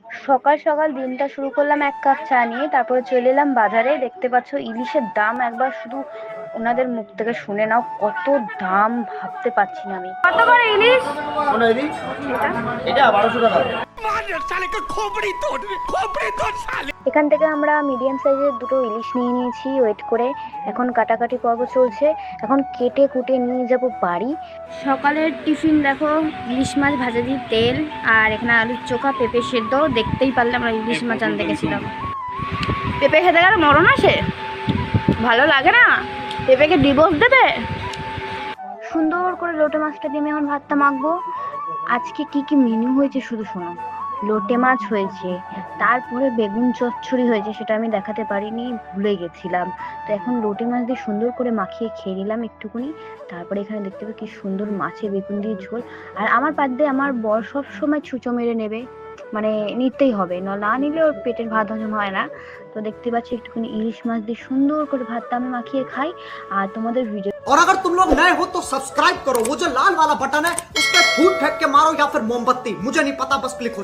সকাল সকাল দিনটা শুরু করলাম এক কাপ চা নিয়ে, তারপরে চলে এলাম বাজারে। দেখতে পাচ্ছ ইলিশের দাম একবার শুধু ওনাদের মুখ থেকে শুনে নাও, কত দাম ভাবতে পারছি না আমি। কত করে ইলিশ? কোন ইলিশ? এটা 1200 টাকা। এখান থেকে আমরা মিডিয়াম সাইজের দুটো ইলিশ নিয়ে নিয়েছি ওয়েট করে। এখন কাটাকাটি পর্ব চলছে, এখন কেটে কুটে নিয়ে যাব বাড়ি। সকালের টিফিন দেখো, ইলিশ মাছ ভাজা দিয়ে তেল, আর এখানে আলুর চোখা, পেঁপে সেদ্ধ। দেখতেই পারলে আমরা ইলিশ মাছ আনতে গেছিলাম। পেঁপে খেতে গেলে মরণ আসে, ভালো লাগে না? পেঁপেকে ডিভোর্স দেবে। সুন্দর করে লোটে মাছটা দিয়ে আমি এখন ভাতটা মাখবো। আজকে কি কি মেনু হয়েছে শুধু শোনো। লোটে মাছ হয়েছে, তারপরে বেগুন চচ্চড়ি হয়েছে, সেটা আমি দেখাতে পারিনি, ভুলে গেছিলাম। তো এখন লোটে মাছ দিয়ে সুন্দর করে মাখিয়ে খেয়ে নিলাম একটুকুনি। তারপরে এখানে দেখতে পাবে কি সুন্দর মাছে বেগুন দিয়ে ঝোল। আর আমার বাদ দিয়ে আমার বর সব সময় ছুঁচো মেরে নেবে, মানে নিতেই হবে, না নিলে ওর পেটের ভাত হজম হয় না। তো দেখতে পাচ্ছি একটুখানি ইলিশ মাছ দিয়ে সুন্দর করে ভাতটা আমি মাখিয়ে খাই। আর তোমাদের ভিডিও, और अगर तुम लोग नए हो तो सब्सक्राइब करो, वो जो लाल वाला बटन है उस पर फूट फेंक के मारो या फिर मोमबत्ती, मुझे नहीं पता, बस क्लिक हो जाए।